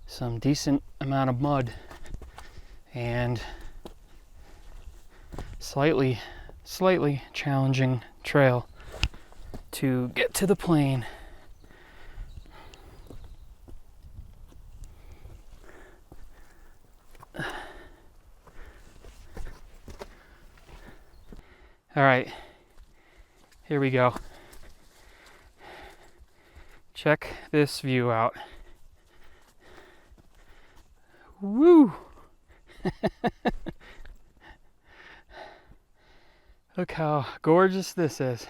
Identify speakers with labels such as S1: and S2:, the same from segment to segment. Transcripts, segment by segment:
S1: some decent amount of mud and slightly challenging trail to get to the plane. All right, here we go. Check this view out. Woo! Look how gorgeous this is.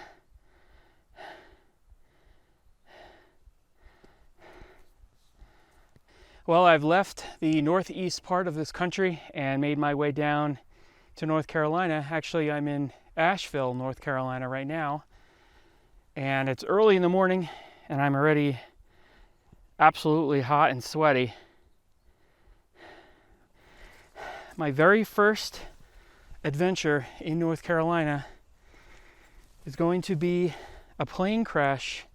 S1: Well, I've left the northeast part of this country and made my way down to North Carolina. Actually, I'm in Asheville, North Carolina right now, and it's early in the morning and I'm already absolutely hot and sweaty. My very first adventure in North Carolina is going to be a plane crash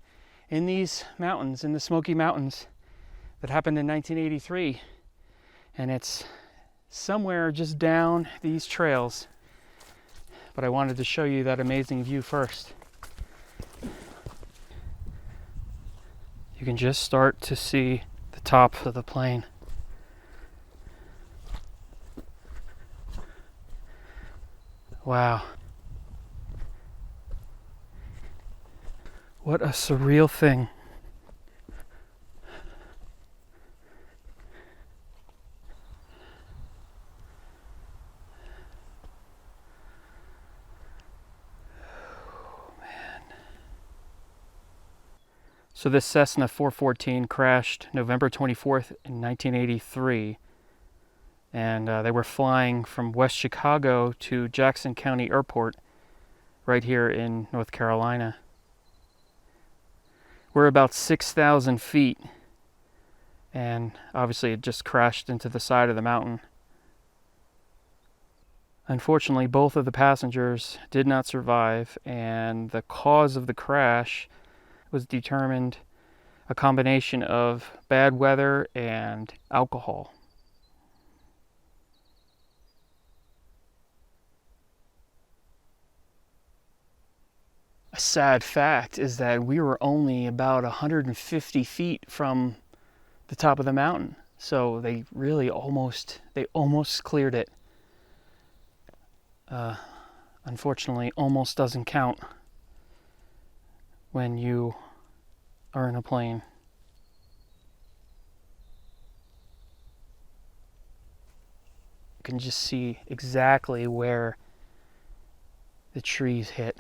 S1: in these mountains, in the Smoky Mountains, that happened in 1983, and it's somewhere just down these trails. But I wanted to show you that amazing view first. You can just start to see the top of the plane. Wow. What a surreal thing. So this Cessna 414 crashed November 24th in 1983, and they were flying from West Chicago to Jackson County Airport right here in North Carolina. We're about 6,000 feet, and obviously it just crashed into the side of the mountain. Unfortunately, both of the passengers did not survive, and the cause of the crash was determined a combination of bad weather and alcohol. A sad fact is that we were only about 150 feet from the top of the mountain, so they really almost cleared it. Unfortunately, almost doesn't count when you are in a plane. You can just see exactly where the trees hit.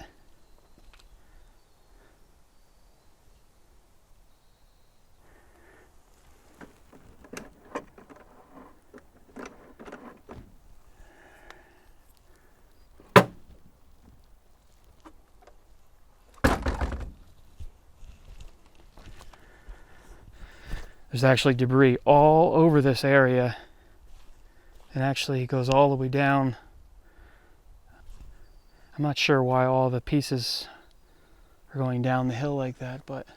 S1: There's actually debris all over this area, and actually goes all the way down. I'm not sure why all the pieces are going down the hill like that, but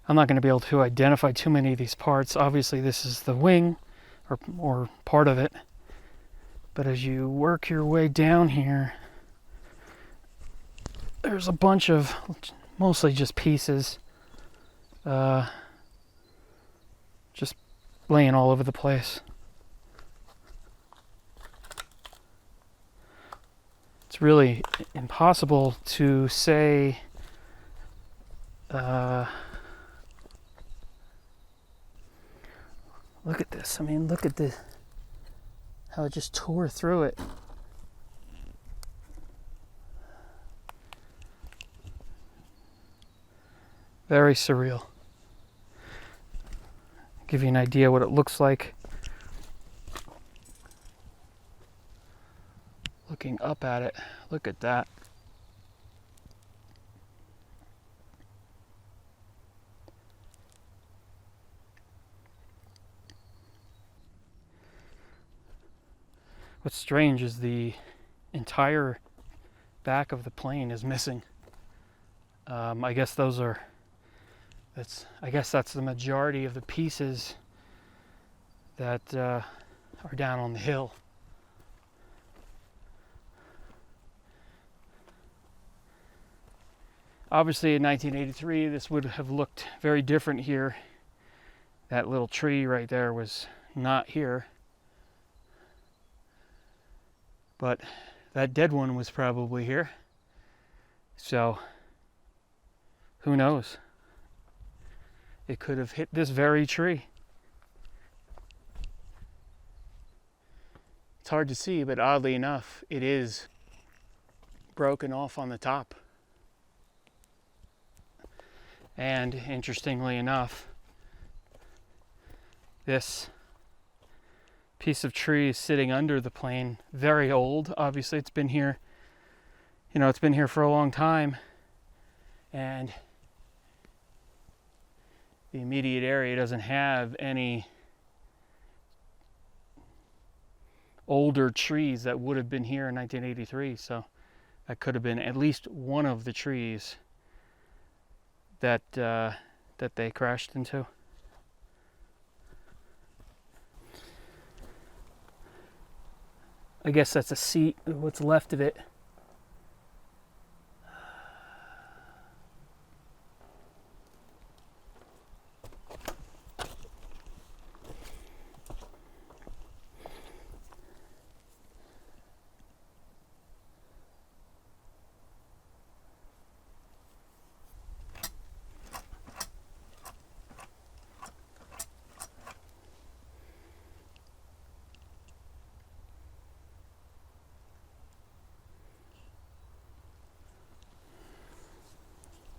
S1: I'm not going to be able to identify too many of these parts. Obviously this is the wing, or part of it. But as you work your way down here, there's a bunch of mostly just pieces just laying all over the place. It's really impossible to say look at this. I mean, look at this. How it just tore through it. Very surreal. Give you an idea what it looks like looking up at it. Look at that. What's strange is the entire back of the plane is missing. I guess that's the majority of the pieces that are down on the hill. Obviously in 1983 this would have looked very different here. That little tree right there was not here. But that dead one was probably here. So who knows? It could have hit this very tree. It's hard to see, but oddly enough, it is broken off on the top. And interestingly enough, this piece of tree is sitting under the plane, very old. Obviously, it's been here, it's been here for a long time. And the immediate area doesn't have any older trees that would have been here in 1983. So that could have been at least one of the trees that they crashed into. I guess that's a seat, what's left of it.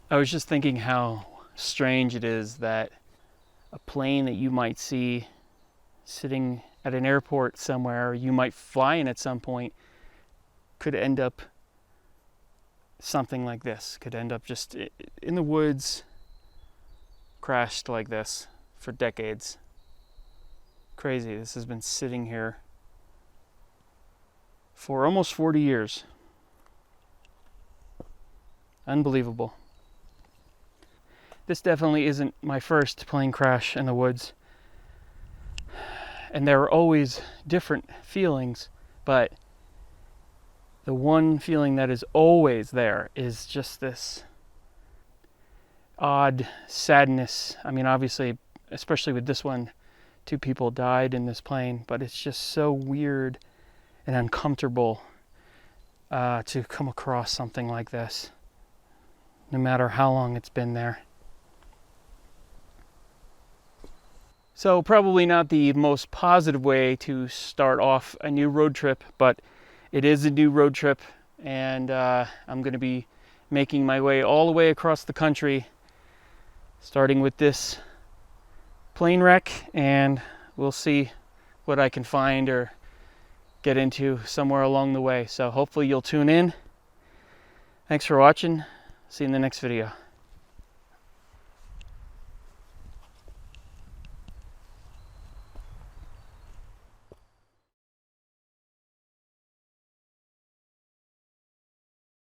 S1: I was just thinking how strange it is that a plane that you might see sitting at an airport somewhere, or you might fly in at some point, could end up something like this. Could end up just in the woods, crashed like this for decades. Crazy. This has been sitting here for almost 40 years. Unbelievable. This definitely isn't my first plane crash in the woods. And there are always different feelings, but the one feeling that is always there is just this odd sadness. I mean, obviously, especially with this one, 2 people died in this plane, but it's just so weird and uncomfortable to come across something like this, no matter how long it's been there. So probably not the most positive way to start off a new road trip, but it is a new road trip, and I'm going to be making my way all the way across the country, starting with this plane wreck, and we'll see what I can find or get into somewhere along the way. So hopefully you'll tune in. Thanks for watching. See you in the next video.